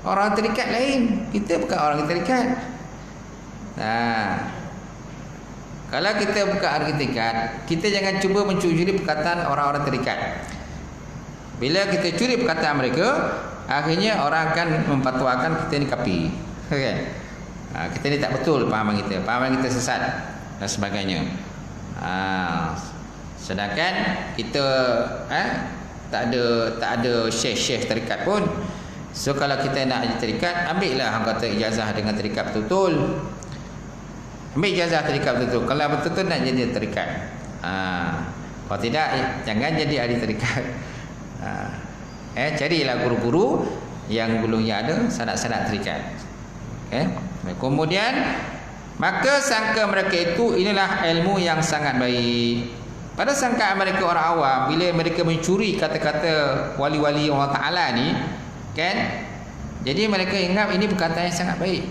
Orang terikat lain, kita bukan orang terikat. Kalau kita bukan orang terikat, kita jangan cuba mencuri perkataan orang-orang terikat. Bila kita curi perkataan mereka, akhirnya orang akan memfatwakan kita ni kafir. Okay? Kita ni tak betul pahaman kita sesat dan sebagainya. Sedangkan kita tak ada syekh terikat pun. So kalau kita nak jadi terikat, ambillah hang kata ijazah dengan terikat betul-betul. Ambil ijazah terikat betul-betul. Kalau betul-betul nak jadi terikat. Kalau tidak, jangan jadi ahli terikat. Carilah guru-guru yang gulunya ada sanad-sanad terikat. Kemudian maka sangka mereka itu inilah ilmu yang sangat baik. Pada sangkaan mereka orang awam, bila mereka mencuri kata-kata wali-wali Allah Ta'ala ni, kan? Jadi mereka ingat ini perkataan yang sangat baik,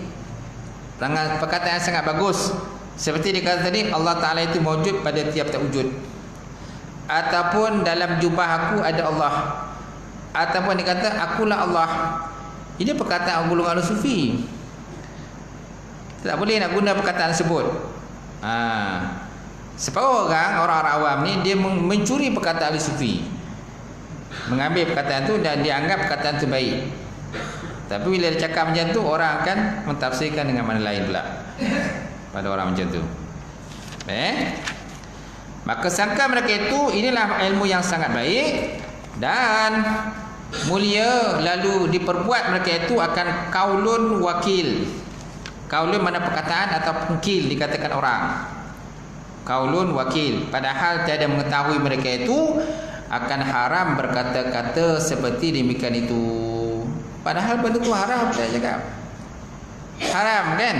perkataan yang sangat bagus. Seperti dikata tadi, Allah Ta'ala itu mewujud pada tiap-tiap wujud, ataupun dalam jubah aku ada Allah, ataupun dikata akulah Allah. Ini perkataan golongan sufi. Tak boleh nak guna perkataan tersebut. Separuh orang-orang awam ni dia mencuri perkataan ahli sufi, mengambil perkataan tu dan dia anggap perkataan tu baik. Tapi bila dia cakap macam tu, orang akan mentafsirkan dengan mana lain pula pada orang macam tu. Maka sangka mereka itu inilah ilmu yang sangat baik dan mulia, lalu diperbuat mereka itu akan kaulun wakil. Kaulun mana perkataan atau wakil dikatakan orang. Kaulun wakil, padahal tiada mengetahui mereka itu akan haram berkata-kata seperti demikian itu. Padahal benda tu haram, saya cakap haram kan.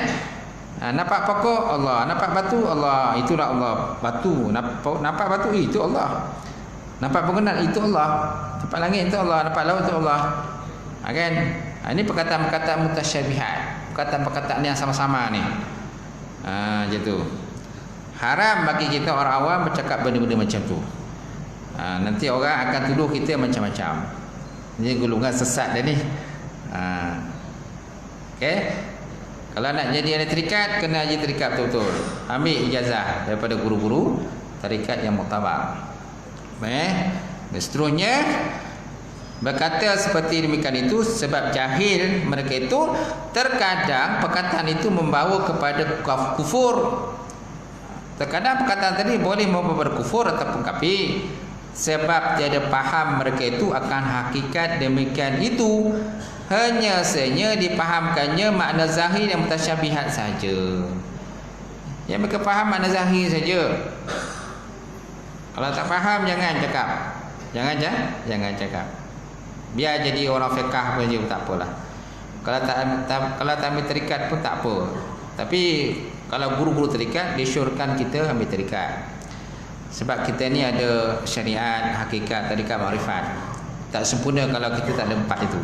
Nampak pokok Allah, nampak batu Allah, itulah Allah. Batu, nampak batu itu Allah. Nampak bangunan itu Allah. Nampak langit itu Allah, nampak laut itu Allah. Kan? Ini perkataan-perkataan mutasyabihat, perkataan-perkataan yang sama-sama ni. Macam tu. Haram bagi kita orang awam bercakap benda-benda macam tu. Nanti orang akan tuduh kita macam-macam. Ini golongan sesat dah ni. Kalau nak jadi ahli terikat, kena jadi terikat betul-betul. Ambil ijazah daripada guru-guru terikat yang muktabar. Dan seterusnya berkata seperti demikian itu sebab jahil mereka itu, terkadang perkataan itu membawa kepada kufur. Terkadang perkataan tadi boleh membawa berkufur ataupun kafir, sebab tiada faham mereka itu akan hakikat demikian itu, hanya saja dipahamkannya makna zahir yang mutasyabihat saja. Yang mereka faham makna zahir saja. Kalau tak faham jangan cakap. Jangan cakap. Biar jadi orang fiqh saja tak apalah. Kalau tak ambil terikat pun tak apa. Tapi kalau guru-guru terikat, disyorkan kita ambil terikat. Sebab kita ni ada syariat, hakikat, tarikat, makrifat. Tak sempurna kalau kita tak ada empat itu.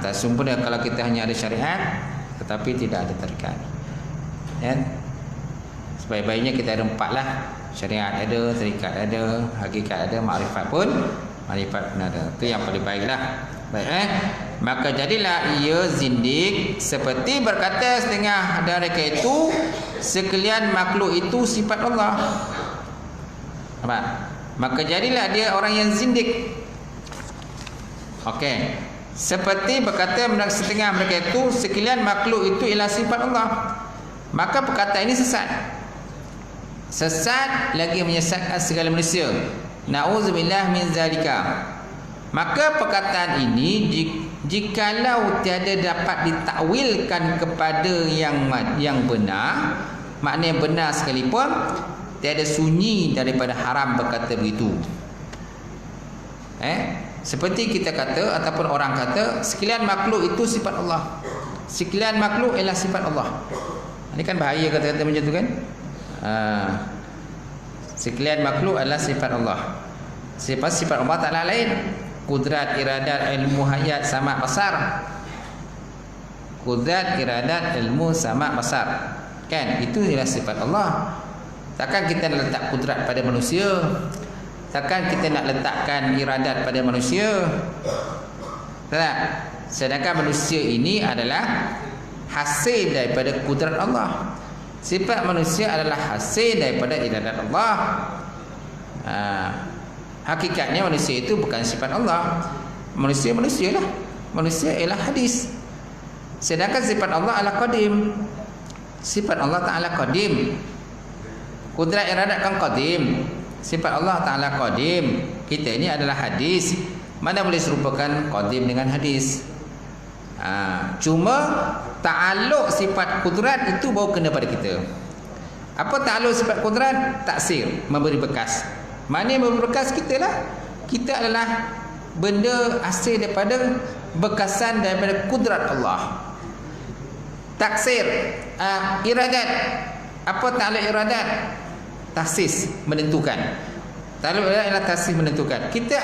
Tak sempurna kalau kita hanya ada syariat tetapi tidak ada tarikat. Sebaik-baiknya kita ada empat lah. Syariat ada, tarikat ada, hakikat ada, makrifat pun ada. Itu yang paling baiklah. Baik, maka jadilah ia zindik, seperti berkata setengah dari mereka itu sekalian makhluk itu sifat Allah. Maka jadilah dia orang yang zindik. Okey. Seperti berkata setengah mereka itu sekalian makhluk itu ialah sifat Allah. Maka perkataan ini sesat. Sesat lagi menyesatkan segala manusia. Nauzubillah min zalika. Maka perkataan ini jikalau tiada dapat ditakwilkan kepada yang benar, makna yang benar sekalipun, tiada sunyi daripada haram berkata begitu. Seperti kita kata ataupun orang kata sekalian makhluk itu sifat Allah. Sekalian makhluk ialah sifat Allah. Ini kan bahaya kata-kata macam tu kan. Sekalian makhluk adalah sifat Allah. Sifat Allah Ta'ala lain. Kudrat, iradat, ilmu, hayat, sama, basar. Kudrat, iradat, ilmu, sama, basar. Kan? Itu ialah sifat Allah. Takkan kita nak letak kudrat pada manusia? Takkan kita nak letakkan iradat pada manusia? Tak? Sedangkan manusia ini adalah hasil daripada kudrat Allah. Sifat manusia adalah hasil daripada iradat Allah. Hakikatnya manusia itu bukan sifat Allah. Manusia lah. Manusia ialah hadis. Sedangkan sifat Allah adalah qadim. Sifat Allah Ta'ala qadim. Kudrat iradat kan qadim. Sifat Allah Ta'ala qadim. Kita ini adalah hadis. Mana boleh serupakan qadim dengan hadis? Cuma ta'aluk sifat kudrat itu baru kena pada kita. Apa ta'aluk sifat kudrat? Taksir, memberi bekas. Mana yang memberi bekas? Kita lah. Kita adalah benda hasil daripada bekasan daripada kudrat Allah. Taksir, iradat. Apa ta'aluk iradat? Taksis, menentukan. Ta'aluk iradat adalah taksis, menentukan. Kita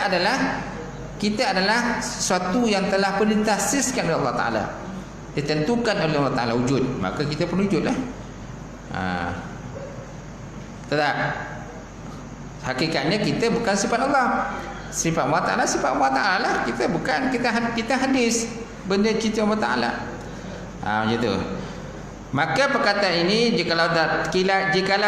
adalah sesuatu yang telah pun ditaksiskan oleh Allah Ta'ala, ditentukan oleh Allah Ta'ala wujud. Maka kita pun wujud lah. Tak. Hakikatnya kita bukan sifat Allah. Sifat Allah Ta'ala, sifat Allah Ta'ala lah. Kita bukan, kita hadis. Benda cerita Allah Ta'ala. Macam tu. Maka perkataan ini jikalau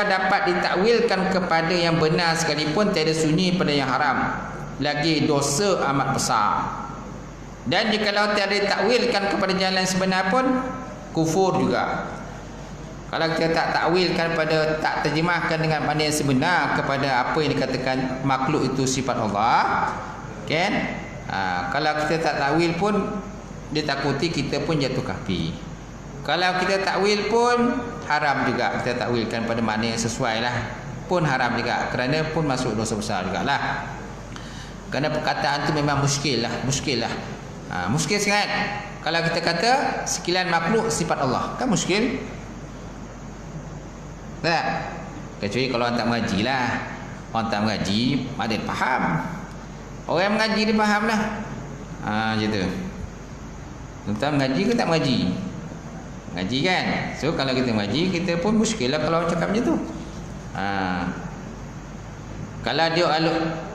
dapat ditakwilkan kepada yang benar sekalipun, tiada sunyi pada yang haram, lagi dosa amat besar. Dan jikalau tiada ditakwilkan kepada jalan sebenar pun kufur juga. Kalau kita tak takwilkan pada, tak terjemahkan dengan makna yang sebenar kepada apa yang dikatakan makhluk itu sifat Allah, kan? Kalau kita tak takwil pun ditakuti kita pun jatuh kafir. Kalau kita takwil pun haram juga. Kita takwilkan pada makna yang sesuai lah, pun haram juga, kerana pun masuk dosa besar jugalah. Kerana perkataan tu memang muskil lah. Muskil sangat. Kalau kita kata sekilan makhluk sifat Allah, kan muskil. Tak? Kecuali kalau orang tak mengaji lah. Orang tak mengaji, ada yang faham. Orang yang mengaji dia faham lah. Macam tu. Tentang mengaji ke tak mengaji? Mengaji kan? So kalau kita mengaji, kita pun muskil lah kalau orang cakap macam tu. Kalau dia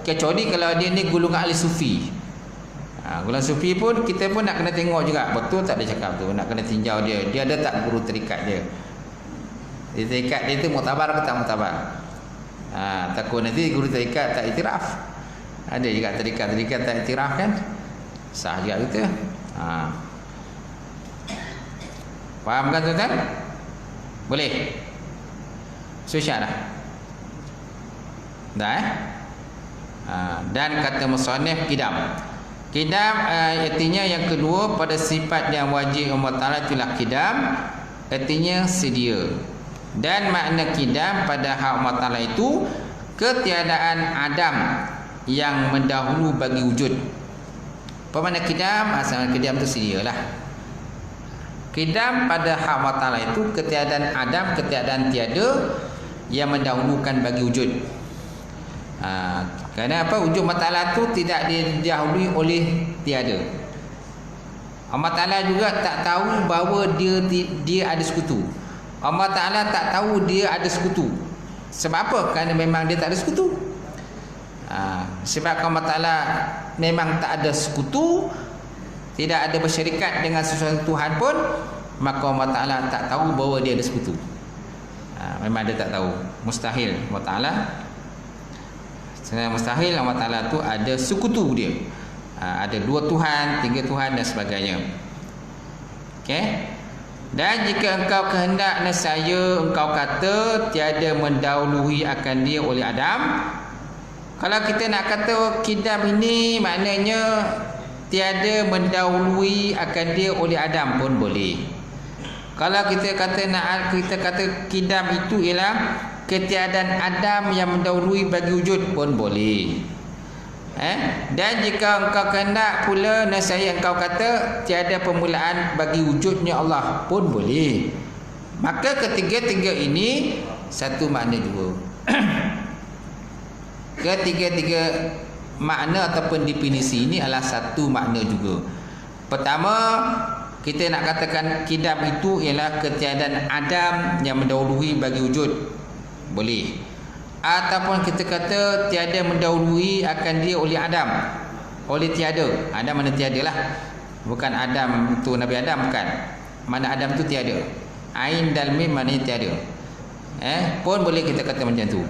kecuali kalau dia ni golongan ahli sufi. Golongan sufi pun kita pun nak kena tengok juga, betul tak dia cakap tu, nak kena tinjau dia. Dia ada tak guru terikat dia? Dia terikat dia tu muktabar ke tak muktabar? Takut nanti guru terikat tak iktiraf. Ada juga terikat tak iktiraf kan? Sah juga kita. Faham kan tuan-tuan? Boleh? Susah dah. Dan kata musannif kidam. Kidam artinya yang kedua pada sifat yang wajib Allah Ta'ala itulah kidam, artinya sedia. Dan makna kidam pada hak Allah Ta'ala itu ketiadaan adam yang mendahulu bagi wujud. Apa makna kidam? Asal kidam itu sedia lah. Kidam pada hak Allah Ta'ala itu ketiadaan adam, ketiadaan tiada yang mendahulukan bagi wujud. Kerana apa? Wujud Allah Ta'ala itu tidak didahului oleh tiada. Allah Ta'ala juga tak tahu bahawa dia ada sekutu. Allah Ta'ala tak tahu dia ada sekutu. Sebab apa? Kerana memang dia tak ada sekutu. Sebab Allah Ta'ala memang tak ada sekutu, tidak ada bersyarikat dengan sesuatu Tuhan pun, maka Allah Ta'ala tak tahu bahawa dia ada sekutu. Memang dia tak tahu. Mustahil Allah Ta'ala. Sebenarnya mustahil Allah Ta'ala tu ada sekutu dia. Ada dua Tuhan, tiga Tuhan dan sebagainya. Okay? Dan jika engkau kehendak nescaya engkau kata tiada mendahului akan dia oleh Adam. Kalau kita nak kata kidam ini maknanya tiada mendahului akan dia oleh Adam pun boleh. Kalau kita kata kidam itu ialah ketiadaan Adam yang mendahului bagi wujud pun boleh. Dan jika engkau kehendak pula nescaya engkau kata tiada permulaan bagi wujudnya Allah pun boleh. Maka ketiga-tiga ini satu makna juga. Ketiga-tiga makna ataupun definisi ini adalah satu makna juga. Pertama, kita nak katakan kidam itu ialah ketiadaan Adam yang mendahului bagi wujud, boleh. Ataupun kita kata tiada mendahului akan dia oleh Adam, oleh tiada. Adam mana tiada lah. Bukan Adam tu Nabi Adam, bukan. Mana Adam tu tiada. Ain dan mim maknanya tiada. Pun boleh kita kata macam tu.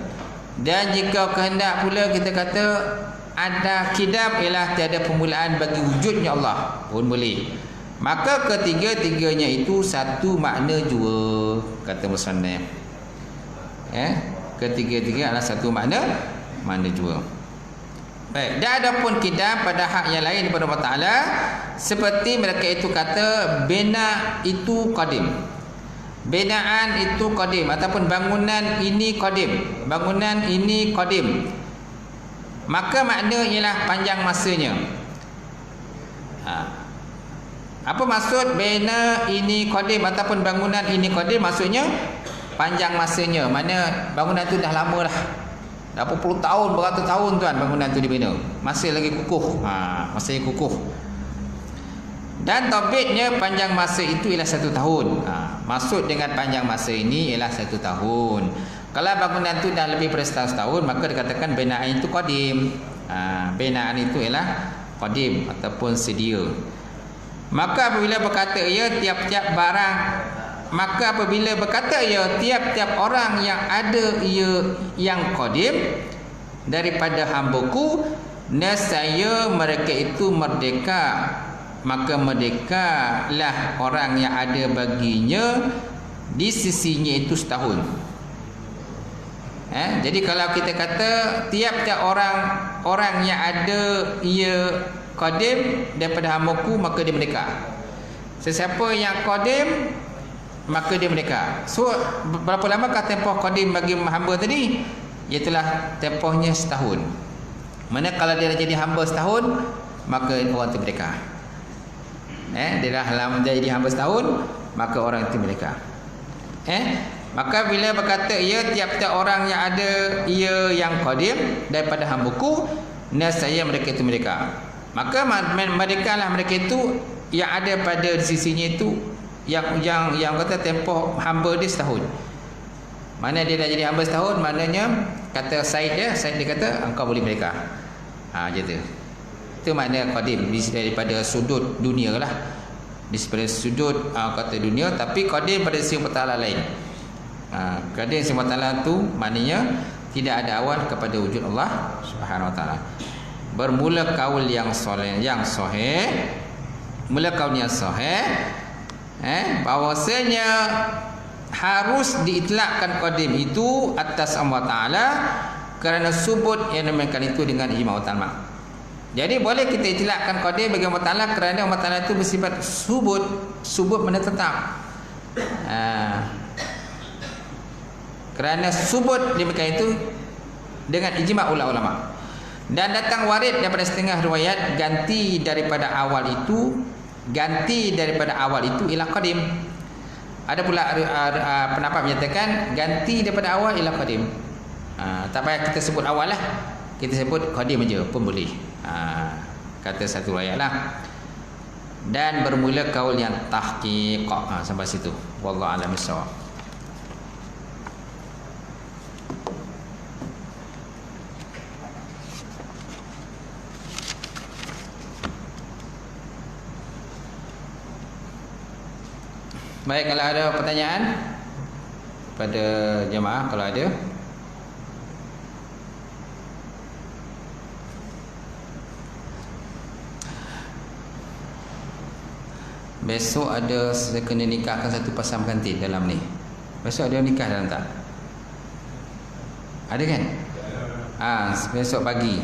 Dan jika kehendak pula kita kata ada kidam ialah tiada permulaan bagi wujudnya Allah, pun boleh. Maka ketiga-tiganya itu satu makna jua, kata musannaf. Ketiga-tiga adalah satu makna jua. Baik, dan adapun kidam pada hak yang lain daripada Allah Taala, seperti mereka itu kata bina itu qadim. Binaan itu qadim ataupun bangunan ini qadim. Bangunan ini qadim. Maka makna ialah panjang masanya. Apa maksud bina ini qadim ataupun bangunan ini qadim? Maksudnya panjang masanya. Mana bangunan tu dah lama dah. Dah berpuluh tahun, beratus tahun tuan bangunan tu dibina. Masih lagi kukuh. Masih kukuh. Dan topiknya panjang masa itu ialah 1 tahun. Maksud dengan panjang masa ini ialah 1 tahun. Kalau bangunan tu dah lebih daripada 1 tahun, maka dikatakan binaan itu qadim. Binaan itu ialah qadim ataupun sedia. Maka apabila berkata ia tiap-tiap barang, maka apabila berkata ia tiap-tiap orang yang ada ia yang qadim daripada hamba-Ku, nescaya mereka itu merdeka. Maka merdekalah orang yang ada baginya di sisinya itu setahun. Jadi kalau kita kata tiap-tiap orang yang ada ia qadim daripada hamba-Ku, maka dia merdeka. Sesiapa yang qadim, maka dia merdeka. So berapa lamakah tempoh qadim bagi hamba tadi? Iaitulah tempohnya setahun. Mana kalau dia dah jadi hamba setahun, maka orang itu merdeka. Dia dah lama jadi hamba setahun, maka orang itu merdeka. Maka bila berkata ia tiap-tiap orang yang ada ia yang qadim daripada hamba-Ku, nescaya mereka itu merdeka. Maka merdekalah mereka itu yang ada pada sisinya itu yang kata tempoh hamba dia setahun. Mana dia dah jadi hamba setahun, maknanya kata Said dia kata engkau boleh merdeka. Macam tu. Itu makna qadim daripada sudut dunia lah. Daripada sudut kata dunia, tapi qadim pada sisi Allah lain. Qadim sisi Allah tu maknanya tidak ada awal kepada wujud Allah Subhanahu Wa Taala. Bermula kaul yang soleh, yang sahih, mula kaul yang sahih, bahwasanya harus diitlakkan qadim itu atas Allah Taala kerana subut yang dinamakan itu dengan ijma' ulama. Jadi boleh kita itlakkan qadim bagi Allah Taala kerana Allah Taala itu bersifat subut. Subut mana tetap. Kerana subut demikian itu dengan ijma' ulama. Dan datang warid daripada setengah riwayat ganti daripada awal itu ialah qadim. Ada pula pendapat menyatakan ganti daripada awal ialah qadim. Tak payah kita sebut awal lah, kita sebut qadim aja pun boleh. Kata satu riwayat lah. Dan bermula kaul yang tahqiq. Sampai situ. Wallahu a'lam bissawab. Baik, kalau ada pertanyaan pada jemaah, kalau ada. Besok ada saya kena nikahkan satu pasang pengantin dalam ni. Besok ada nikah dalam tak? Ada kan? Besok pagi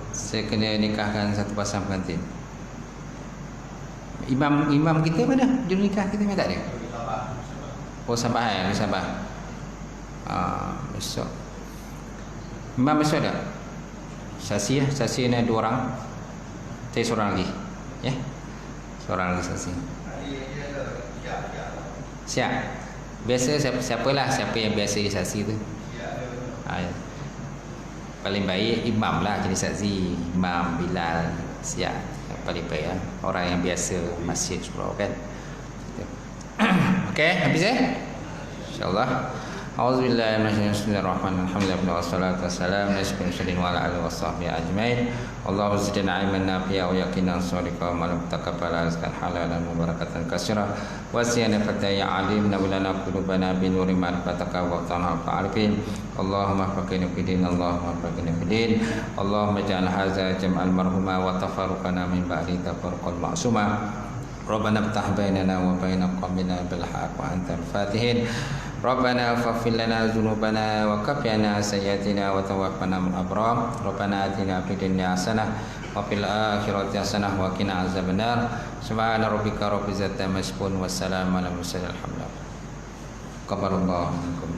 saya kena nikahkan satu pasang pengantin. Imam kita mana? Dia nikah kita mana tak ada? Oh, Sabah Sabah. Besok. Imam besok ada? Saksi ada 2 orang. Saya seorang lagi. Ya. Seorang lagi saksi. Siap. Biasa siapa yang biasa jadi saksi tu. Paling baik imam lah jadi saksi. Imam, Bilal, siap. Paling baik lah. Orang yang biasa masjid surau kan. Okey, habis InsyaAllah. A'udzubillahi minasyaitonirrajim. Alhamdulillah wassalatu wassalamu ala asyrofil mursalin wa ala alihi washabbihi ajmain. Allahumma zidna ilman nafi'a wa yaqinan shadiqan wa taqabbal rizqan halalan mubarakatan katsira wa siyana fataya alimna wa lana qulubana bi nuri ma'rifataka wa tanha fa'arifin. Allahumma faqina fi din, Allahumma faqina fi din. Allahumma ja'al hadza jam'al marhuma wa tafarruqana min ba'di tafarruqal ma'suma. Rabbana iftah bainana wa baina qaumina bil haqq wa antal fatihin. Rabbana faghfir lana dzunubana wa kaffina sayyi'atina wa tawaffana ma'al abrar. Rabbana atina fid dunya hasanah wa fil akhirati hasanah wa qina azabannar. Subhana rabbika rabbil izzati amma yasifun wa salamun alal mursalin. Alhamdulillah. Qabarallahu minkum.